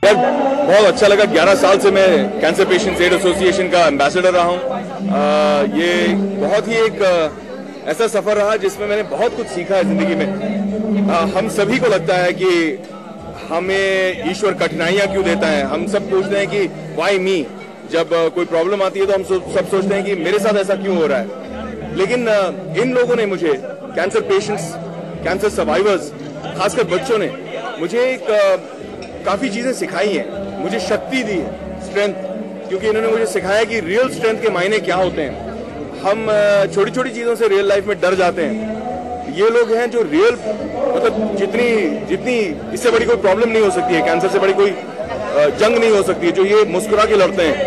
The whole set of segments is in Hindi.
यार बहुत अच्छा लगा। 11 साल से मैं कैंसर पेशेंट्स एड एसोसिएशन का एम्बेसडर रहा हूँ। ये बहुत ही एक ऐसा सफर रहा जिसमें मैंने बहुत कुछ सीखा है जिंदगी में। हम सभी को लगता है कि हमें ईश्वर कठिनाइयां क्यों देता है। हम सब पूछते हैं कि वाई मी। जब कोई प्रॉब्लम आती है तो हम सब सोचते हैं कि मेरे साथ ऐसा क्यों हो रहा है। लेकिन इन लोगों ने मुझे, कैंसर पेशेंट्स, कैंसर सर्वाइवर्स, खासकर बच्चों ने मुझे एक काफी चीजें सिखाई हैं, मुझे शक्ति दी है, स्ट्रेंथ। क्योंकि इन्होंने मुझे सिखाया कि रियल स्ट्रेंथ के मायने क्या होते हैं। हम छोटी छोटी चीजों से रियल लाइफ में डर जाते हैं। ये लोग हैं जो रियल, मतलब जितनी इससे बड़ी कोई प्रॉब्लम नहीं हो सकती है, कैंसर से बड़ी कोई जंग नहीं हो सकती है, जो ये मुस्कुरा के लड़ते हैं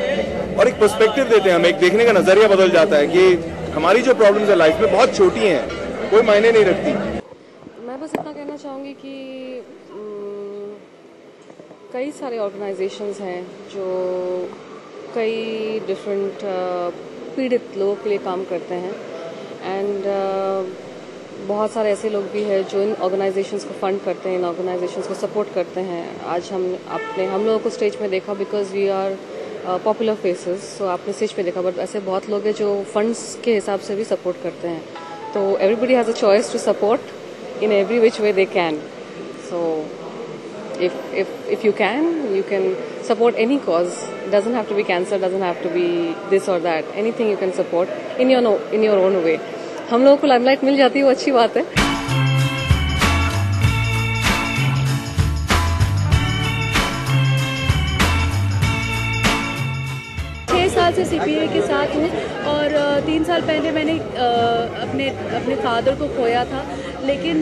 और एक पर्सपेक्टिव देते हैं हमें। एक देखने का नजरिया बदल जाता है कि हमारी जो प्रॉब्लम्स है लाइफ में बहुत छोटी हैं, कोई मायने नहीं रखती। मैं बस इतना कहना चाहूँगी कि कई सारे ऑर्गेनाइजेशंस हैं जो कई डिफरेंट पीड़ित लोगों के लिए काम करते हैं। एंड बहुत सारे ऐसे लोग भी हैं जो इन ऑर्गेनाइजेशंस को फंड करते हैं, इन ऑर्गेनाइजेशंस को सपोर्ट करते हैं। आज हम लोगों को स्टेज पे देखा because we are popular faces, so आपने स्टेज पे देखा। बट ऐसे बहुत लोग हैं जो फंड्स के हिसाब से भी सपोर्ट करते हैं। तो everybody has a choice to support in every which way they can. So if you can support any cause. It doesn't have to be cancer, doesn't have to be this or that. Anything you can support in your own way. हम लोगों को लाइमलाइट मिल जाती है, वो अच्छी बात है। 6 साल से CPA के साथ हूँ और 3 साल पहले मैंने अपने फादर को खोया था। लेकिन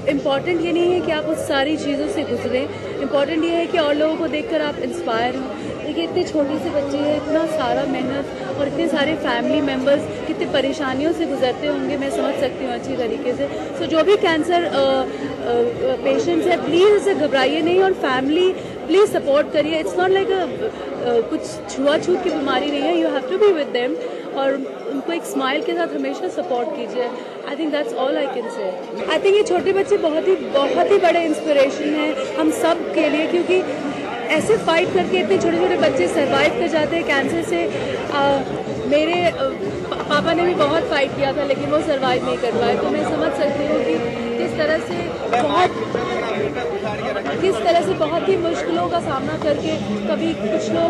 इम्पॉर्टेंट ये नहीं है कि आप उस सारी चीज़ों से गुजरें, इम्पॉर्टेंट ये है कि और लोगों को देखकर आप इंस्पायर हों। देखिए, इतने छोटे से बच्चे हैं, इतना सारा मेहनत और इतने सारे फैमिली मेम्बर्स कितनी परेशानियों से गुजरते होंगे, मैं समझ सकती हूँ अच्छी तरीके से। सो जो भी कैंसर पेशेंट्स है, प्लीज़ इसे घबराइए नहीं और फैमिली प्लीज़ सपोर्ट करिए। इट्स नॉट लाइक कुछ छुआछूत की बीमारी नहीं है। You have to be with them और उनको एक स्माइल के साथ हमेशा सपोर्ट कीजिए। I think that's all I can say. I think ये छोटे बच्चे बहुत ही बड़े इंस्पिरेशन हैं हम सब के लिए, क्योंकि ऐसे फाइट करके इतने छोटे छोटे बच्चे सरवाइव कर जाते हैं कैंसर से। मेरे पापा ने भी बहुत फाइट किया था लेकिन वो सरवाइव नहीं कर पाए। तो मैं समझ सकती हूँ कि किस तरह से बहुत ही मुश्किलों का सामना करके कभी कुछ लोग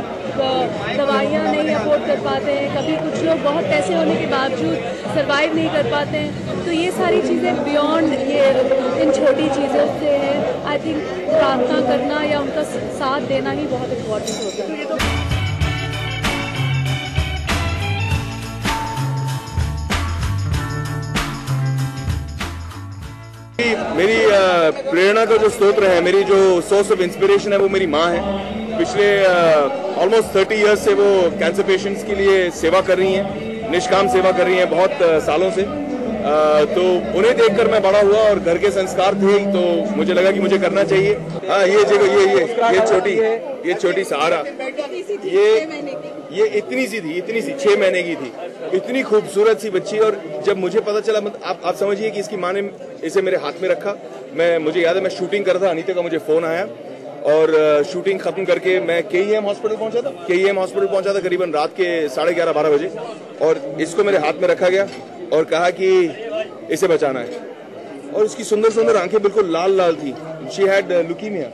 दवाइयाँ नहीं अफोर्ड कर पाते हैं, कभी कुछ लोग बहुत पैसे होने के बावजूद सरवाइव नहीं कर पाते हैं। तो ये सारी चीज़ें बियॉन्ड ये इन छोटी चीज़ों से है। आई थिंक प्रार्थना करना या उनका साथ देना ही बहुत इम्पोर्टेंट होता है। मेरी प्रेरणा का जो स्रोत है, मेरी जो सोर्स ऑफ इंस्पिरेशन है, वो मेरी माँ है। पिछले ऑलमोस्ट 30 इयर्स से वो कैंसर पेशेंट्स के लिए सेवा कर रही हैं, निष्काम सेवा कर रही हैं बहुत सालों से। तो उन्हें देखकर मैं बड़ा हुआ और घर के संस्कार थे तो मुझे लगा कि मुझे करना चाहिए। हाँ, ये जगह ये छोटी सहारा, ये इतनी सी 6 महीने की थी, इतनी खूबसूरत सी बच्ची। और जब मुझे पता चला, आप समझिए कि इसकी माँ ने इसे मेरे हाथ में रखा। मुझे याद है, मैं शूटिंग कर रहा था, अनीता का मुझे फोन आया और शूटिंग खत्म करके मैं KEM हॉस्पिटल पहुंचा था करीबन रात के 11:30-12 बजे। और इसको मेरे हाथ में रखा गया और कहा कि इसे बचाना है। और उसकी सुंदर सुंदर आंखें बिल्कुल लाल लाल थी। She had leukaemia,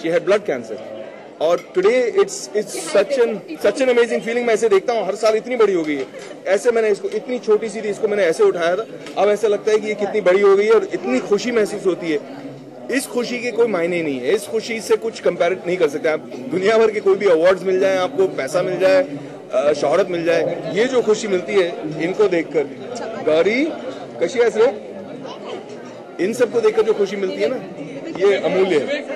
she had blood cancer. और today it's such an amazing feeling. मैं ऐसे देखता हूँ, हर साल इतनी बड़ी हो गई है। ऐसे मैंने इसको, इतनी छोटी सी थी, इसको मैंने ऐसे उठाया था, अब ऐसा लगता है कि ये कितनी बड़ी हो गई है और इतनी खुशी महसूस होती है। इस खुशी के कोई मायने नहीं है, इस खुशी से कुछ कंपेयर नहीं कर सकते आप। दुनिया भर के कोई भी अवार्ड्स मिल जाए, आपको पैसा मिल जाए, शोहरत मिल जाए, ये जो खुशी मिलती है इनको देखकर, गौरी कशी ऐसे, इन सबको देखकर जो खुशी मिलती है ना, ये अमूल्य है।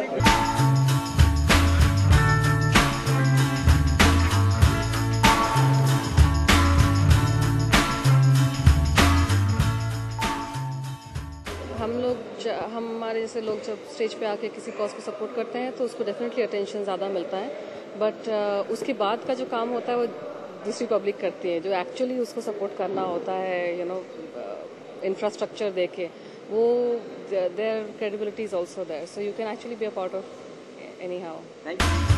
हमारे जैसे लोग जब स्टेज पे आके किसी कॉज को सपोर्ट करते हैं तो उसको डेफिनेटली अटेंशन ज़्यादा मिलता है। बट उसके बाद का जो काम होता है वो दूसरी पब्लिक करती है, जो एक्चुअली उसको सपोर्ट करना होता है, इंफ्रास्ट्रक्चर देके, वो their credibility is also there. So you can actually be a part of anyhow. Thank you.